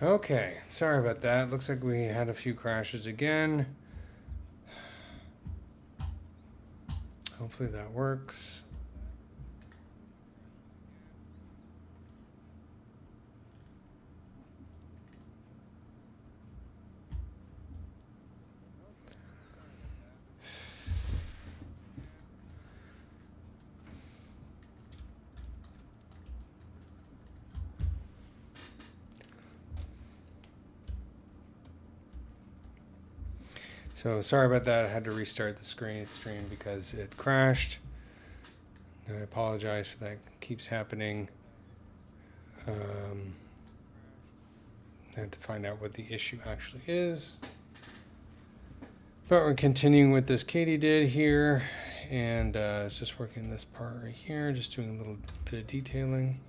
Okay, sorry about that. Looks like we had a few crashes again. Hopefully that works. So sorry about that. I had to restart the stream because it crashed. I apologize for that. It keeps happening. I have to find out what the issue actually is. But we're continuing with this Katie did here. And it's just working this part right here. Just doing a little bit of detailing.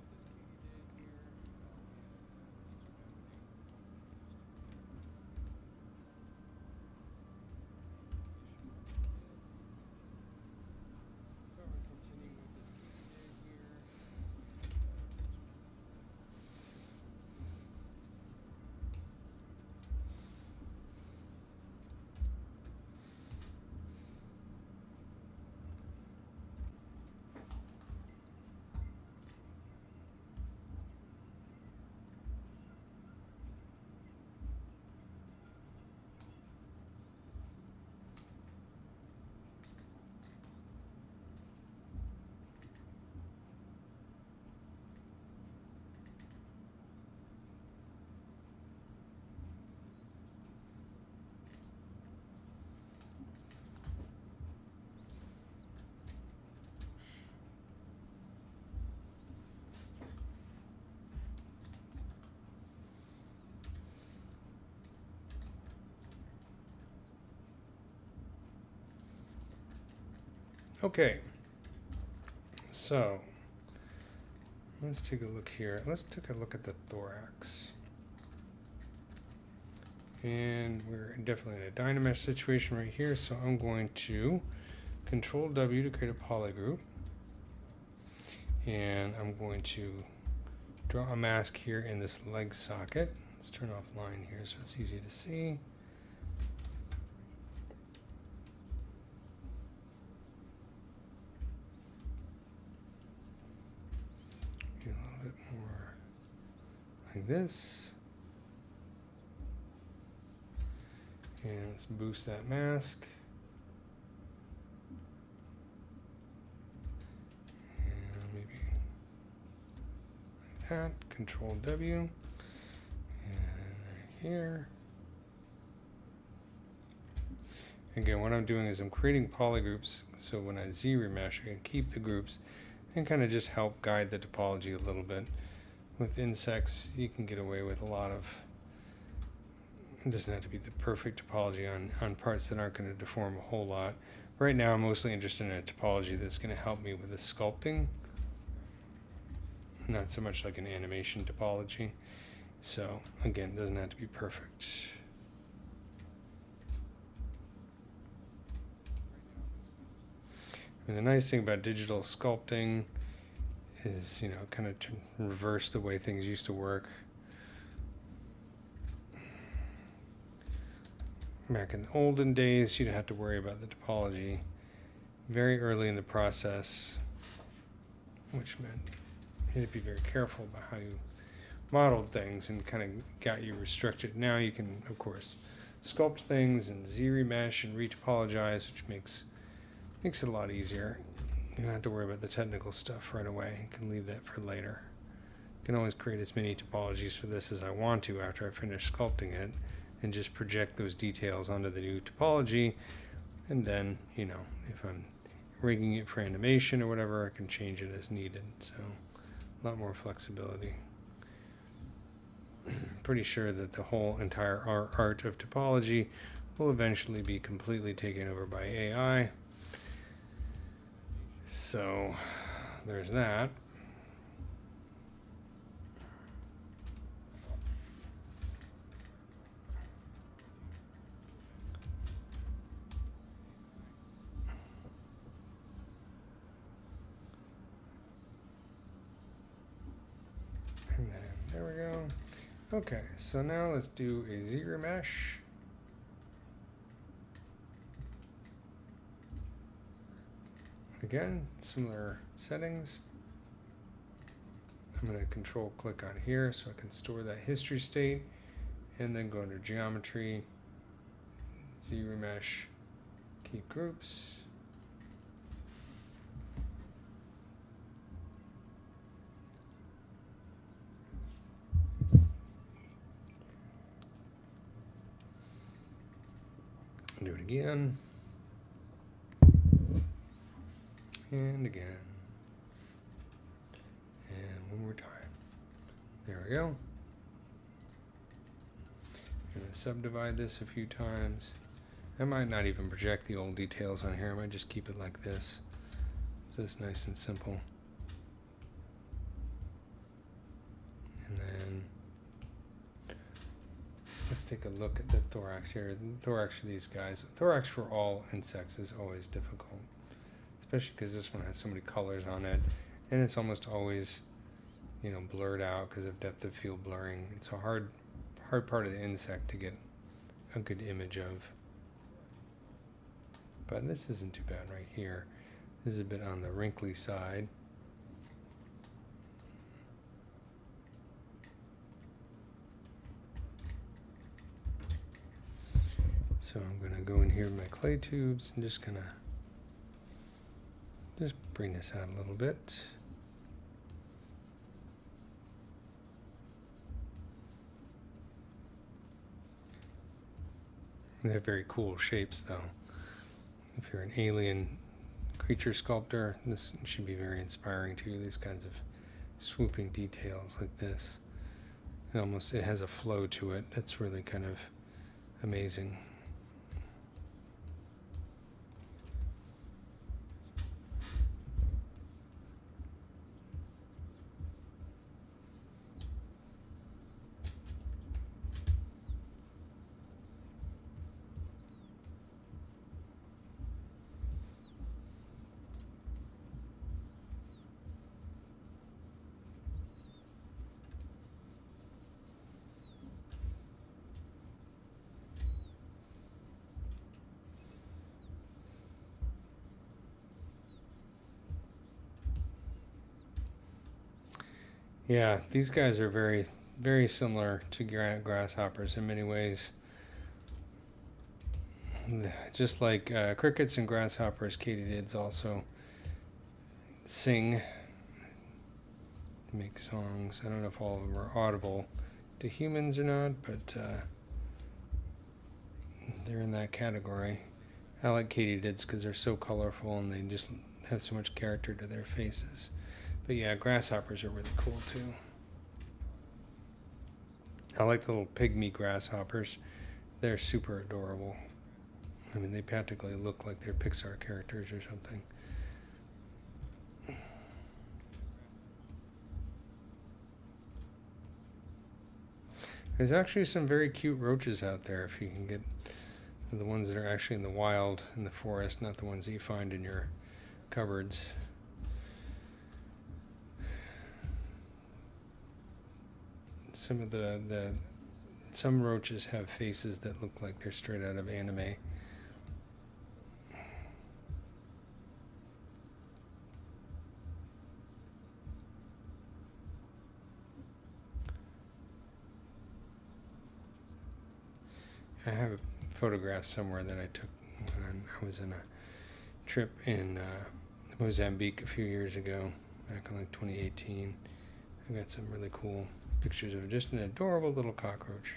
Okay, so let's take a look here. Let's take a look at the thorax. And we're definitely in a Dynamesh situation right here, so I'm going to Control W to create a polygroup. And I'm going to draw a mask here in this leg socket. Let's turn off line here so it's easy to see. Like this. And let's boost that mask. And maybe like that. Control W. And right here. Again, what I'm doing is I'm creating polygroups, so when I ZRemesh, I can keep the groups and kind of just help guide the topology a little bit. With insects, you can get away with a lot of, it doesn't have to be the perfect topology on parts that aren't going to deform a whole lot. Right now, I'm mostly interested in a topology that's going to help me with the sculpting, not so much like an animation topology. So again, it doesn't have to be perfect. And the nice thing about digital sculpting is, kind of to reverse the way things used to work. Back in the olden days, you didn't have to worry about the topology very early in the process, which meant you had to be very careful about how you modeled things and kind of got you restricted. Now you can, of course, sculpt things and ZRemesh and retopologize, which makes it a lot easier. You don't have to worry about the technical stuff right away. You can leave that for later. I can always create as many topologies for this as I want to after I finish sculpting it and just project those details onto the new topology. And then, if I'm rigging it for animation or whatever, I can change it as needed. So a lot more flexibility. Pretty sure that the whole entire art of topology will eventually be completely taken over by AI. So there's that. And then there we go. Okay, so now let's do a ZBrush. Again, similar settings. I'm going to control click on here so I can store that history state, and then go under geometry, ZBrush, keep groups. Do it again. And again. And one more time. There we go. I'm going to subdivide this a few times. I might not even project the old details on here. I might just keep it like this. So it's nice and simple. And then let's take a look at the thorax here. The thorax for these guys. Thorax for all insects is always difficult, especially because this one has so many colors on it, and it's almost always, you know, blurred out because of depth of field blurring. It's a hard part of the insect to get a good image of. But this isn't too bad right here. This is a bit on the wrinkly side. So I'm going to go in here with my clay tubes and just going to just bring this out a little bit. They're very cool shapes though. If you're an alien creature sculptor, this should be very inspiring to you, these kinds of swooping details like this. It has a flow to it that's really kind of amazing. Yeah, these guys are very, very similar to grasshoppers in many ways. Just like crickets and grasshoppers, katydids also sing, make songs. I don't know if all of them are audible to humans or not, but they're in that category. I like katydids because they're so colorful and they just have so much character to their faces. But yeah, grasshoppers are really cool too. I like the little pygmy grasshoppers. They're super adorable. I mean, they practically look like they're Pixar characters or something. There's actually some very cute roaches out there if you can get the ones that are actually in the wild, in the forest, not the ones that you find in your cupboards. Some of some roaches have faces that look like they're straight out of anime. I have a photograph somewhere that I took when I was in a trip in Mozambique a few years ago, back in like 2018. I got some really cool pictures of just an adorable little cockroach.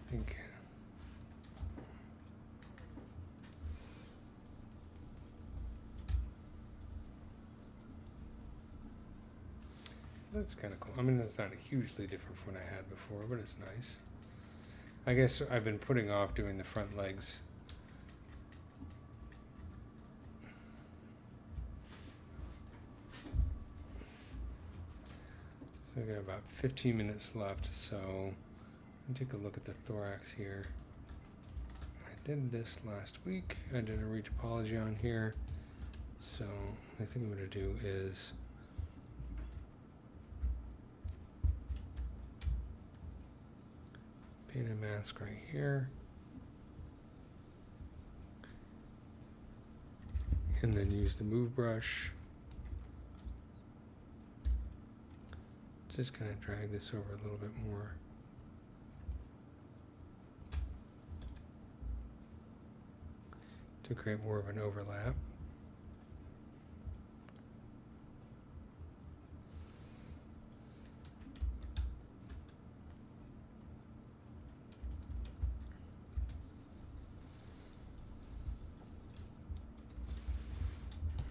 I think that's kind of cool. I mean, it's not hugely different from what I had before, but it's nice. I guess I've been putting off doing the front legs. So I've got about 15 minutes left, so let me take a look at the thorax here. I did this last week. I did a retopology on here. So I think I'm going to do is paint a mask right here. And then use the move brush. Just kind of drag this over a little bit more. To create more of an overlap.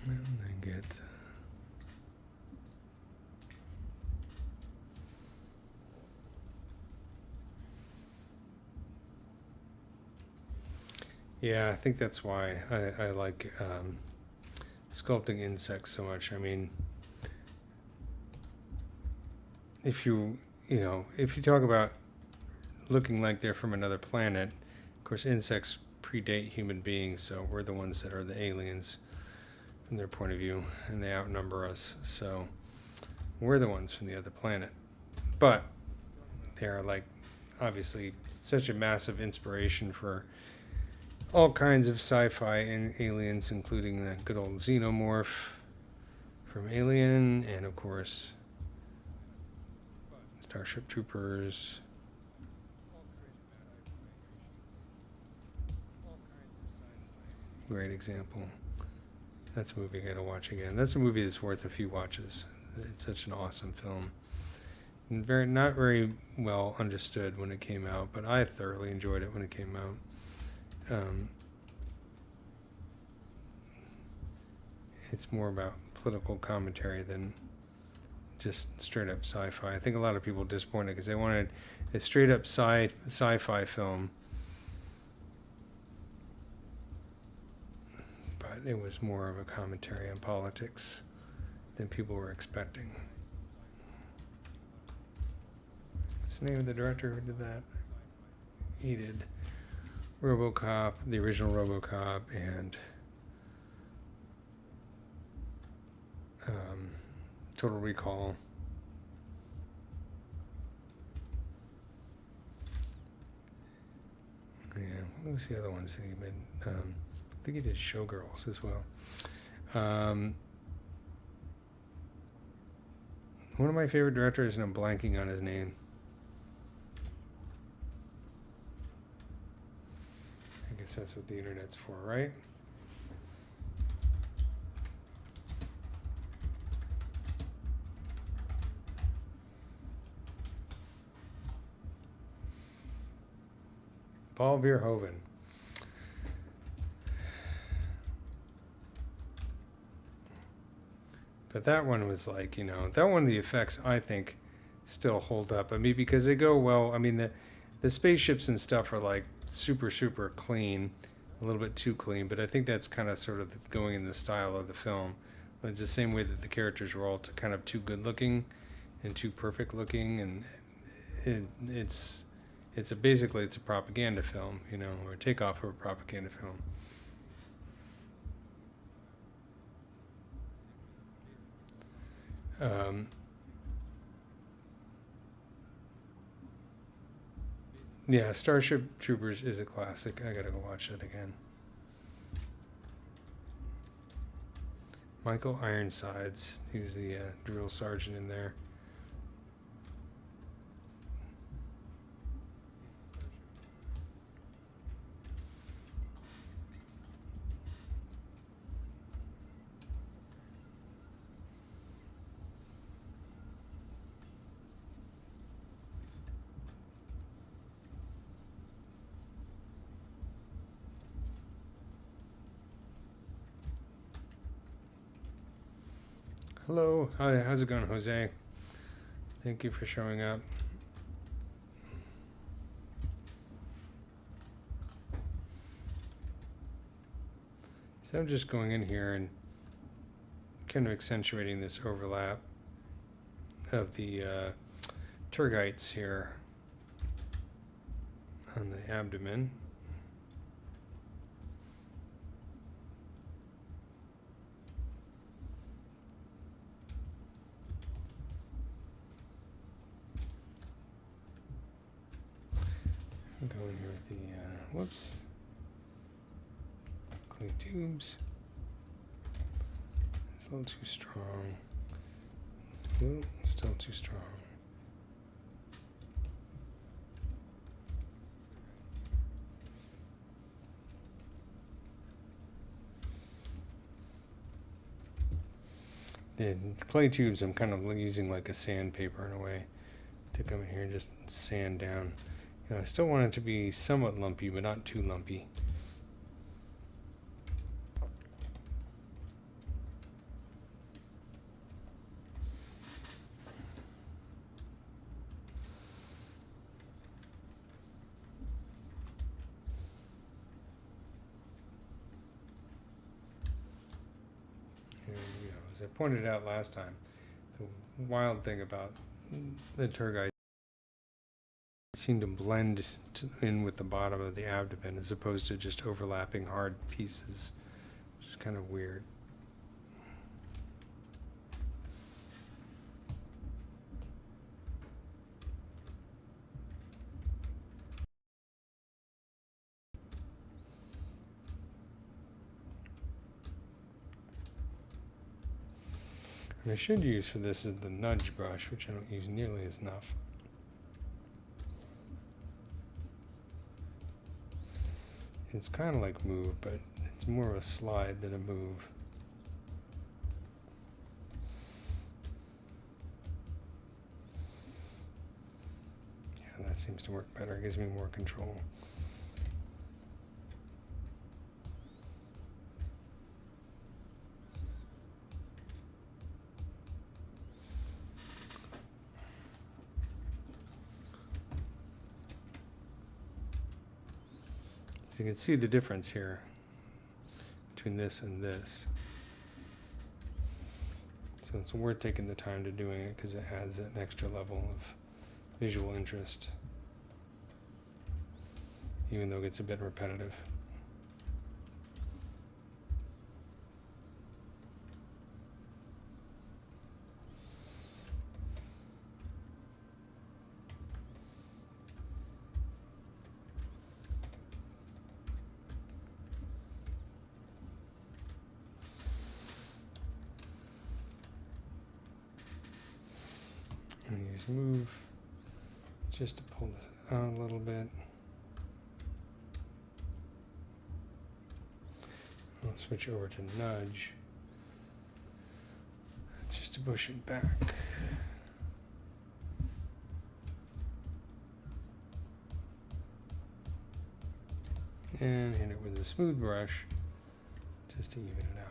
And then get yeah, I think that's why I like sculpting insects so much. I mean, if you talk about looking like they're from another planet, of course, insects predate human beings, so we're the ones that are the aliens from their point of view, and they outnumber us. So we're the ones from the other planet. But they are, like, obviously such a massive inspiration for all kinds of sci-fi and aliens, including the good old xenomorph from Alien, and of course Starship Troopers. Great example. That's a movie I gotta watch again. That's a movie that's worth a few watches. It's such an awesome film. And not very well understood when it came out, but I thoroughly enjoyed it when it came out. It's more about political commentary than just straight up sci-fi. I think a lot of people are disappointed because they wanted a straight up sci-fi film, but it was more of a commentary on politics than people were expecting. What's the name of the director who did that? He did RoboCop, the original RoboCop, and Total Recall. Yeah, what was the other ones that he made? I think he did Showgirls as well. One of my favorite directors, and I'm blanking on his name. I guess that's what the internet's for, right? Paul Verhoeven. But that one was like, that one, the effects, I think, still hold up. I mean, because they go well. I mean, the spaceships and stuff are like super, super clean, a little bit too clean. But I think that's kind of sort of going in the style of the film. It's the same way that the characters were all kind of too good looking and too perfect looking. And it's basically a propaganda film, or a takeoff of a propaganda film. Yeah, Starship Troopers is a classic. I gotta go watch it again. Michael Ironsides, he was the drill sergeant in there. Hello, hi, how's it going, Jose? Thank you for showing up. So I'm just going in here and kind of accentuating this overlap of the tergites here on the abdomen. here with the, whoops, clay tubes. It's a little too strong. Ooh, still too strong. The clay tubes I'm kind of using like a sandpaper in a way to come in here and just sand down. You know, I still want it to be somewhat lumpy, but not too lumpy. As I pointed out last time, the wild thing about the tergite seem to blend in with the bottom of the abdomen as opposed to just overlapping hard pieces, which is kind of weird. And I should use for this is the nudge brush, which I don't use nearly as enough. It's kind of like move, but it's more of a slide than a move. Yeah, that seems to work better. It gives me more control. So you can see the difference here between this and this. So it's worth taking the time to doing it because it adds an extra level of visual interest, even though it gets a bit repetitive. And use move just to pull this out a little bit. I'll switch over to nudge just to push it back. And hit it with a smooth brush just to even it out.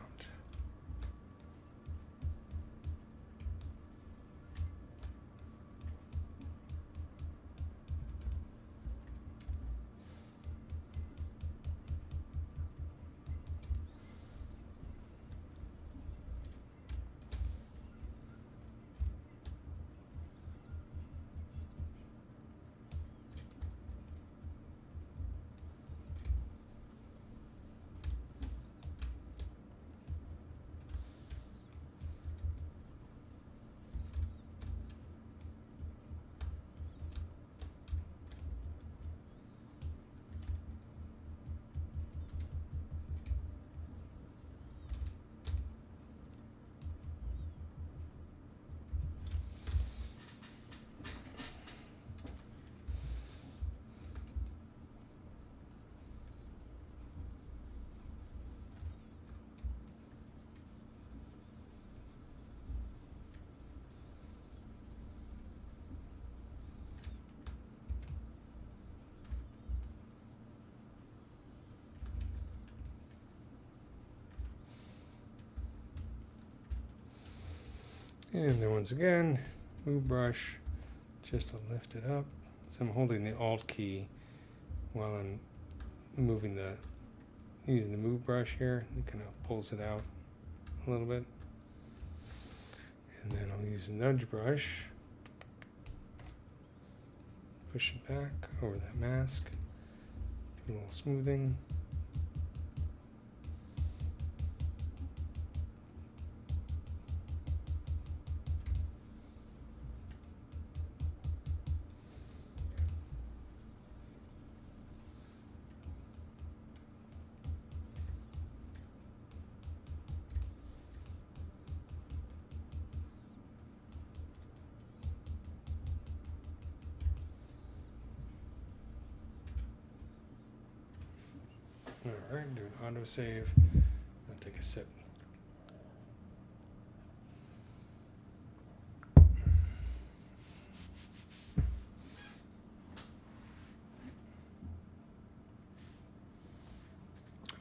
And then once again, move brush just to lift it up. So I'm holding the Alt key while I'm using the move brush here. It kind of pulls it out a little bit. And then I'll use the nudge brush. Push it back over that mask. Do a little smoothing. All right, do an autosave. I'll take a sip.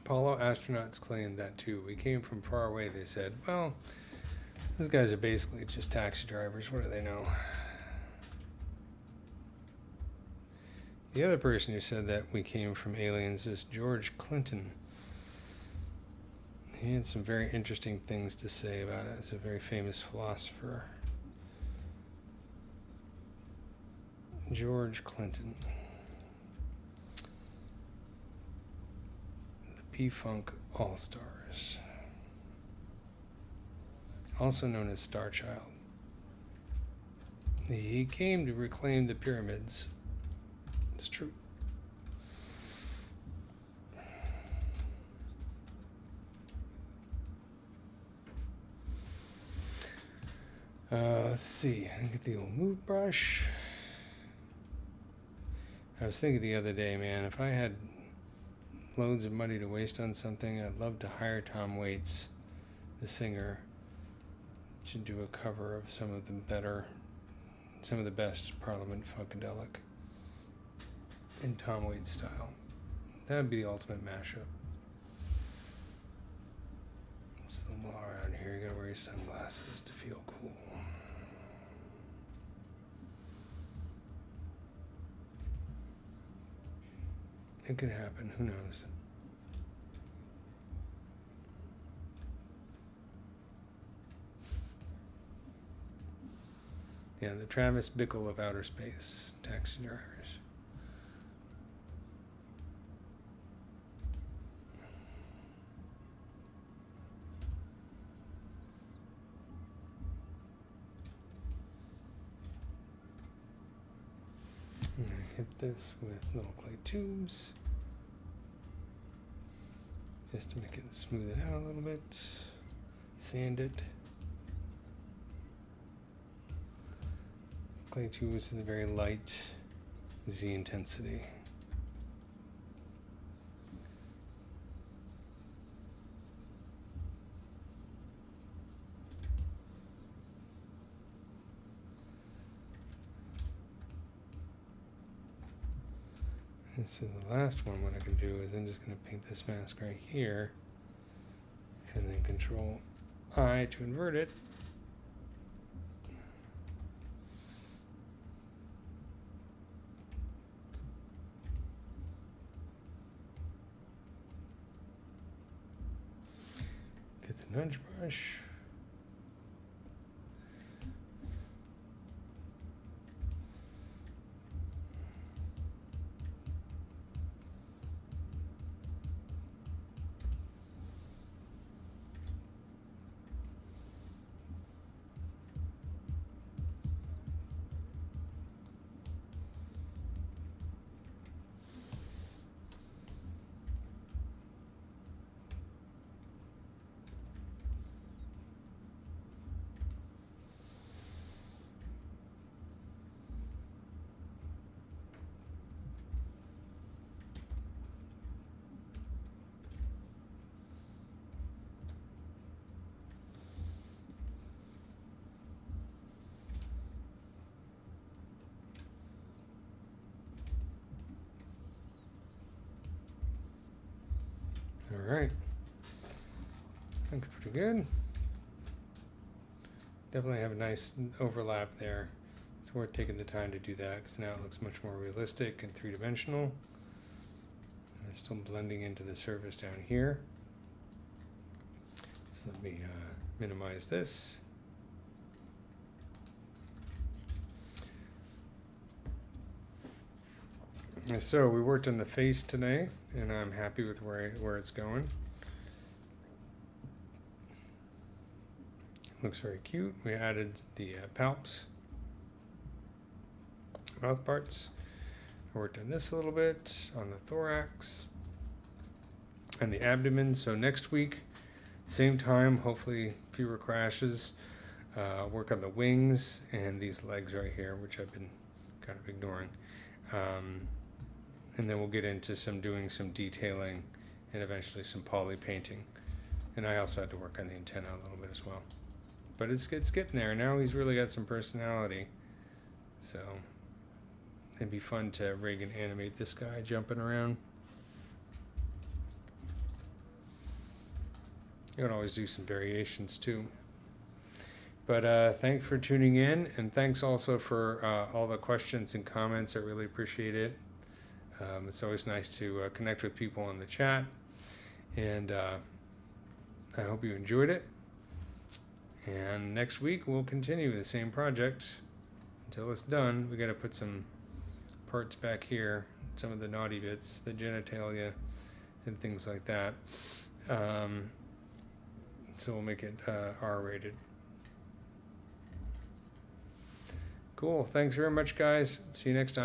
Apollo astronauts claimed that too. We came from far away, they said. Well, those guys are basically just taxi drivers. What do they know? The other person who said that we came from aliens is George Clinton. He had some very interesting things to say about it. He's a very famous philosopher. George Clinton. P-Funk All-Stars, also known as Star Child. He came to reclaim the pyramids. It's true. Let's see. I get the old move brush. I was thinking the other day, man, if I had loads of money to waste on something, I'd love to hire Tom Waits, the singer, to do a cover of some of the best Parliament Funkadelic in Tom Waits style. That would be the ultimate mashup. It's the law around here. You gotta wear your sunglasses to feel cool. It could happen, who knows? Yeah, the Travis Bickle of outer space, taxi drivers. I'm going to hit this with little clay tubes just to make it smooth it out a little bit, sand it. Clay tubes in a very light Z intensity. And so the last one, what I can do is I'm just going to paint this mask right here, and then Control I to invert it. Get the nudge brush. All right, looks pretty good. Definitely have a nice overlap there. It's worth taking the time to do that because now it looks much more realistic and three-dimensional. And it's still blending into the surface down here. So let me minimize this. And so we worked on the face today, and I'm happy with where it's going. Looks very cute. We added the palps, mouth parts. I worked on this a little bit, on the thorax, and the abdomen. So next week, same time, hopefully fewer crashes. Work on the wings and these legs right here, which I've been kind of ignoring. And then we'll get into doing some detailing and eventually some poly painting. And I also had to work on the antenna a little bit as well. But it's getting there. Now he's really got some personality. So it'd be fun to rig and animate this guy jumping around. You can always do some variations too. But thanks for tuning in, and thanks also for all the questions and comments. I really appreciate it. It's always nice to connect with people in the chat, and I hope you enjoyed it. And next week we'll continue the same project until it's done. We got to put some parts back here, some of the naughty bits, the genitalia and things like that. So we'll make it R-rated. Cool. Thanks very much, guys. See you next time.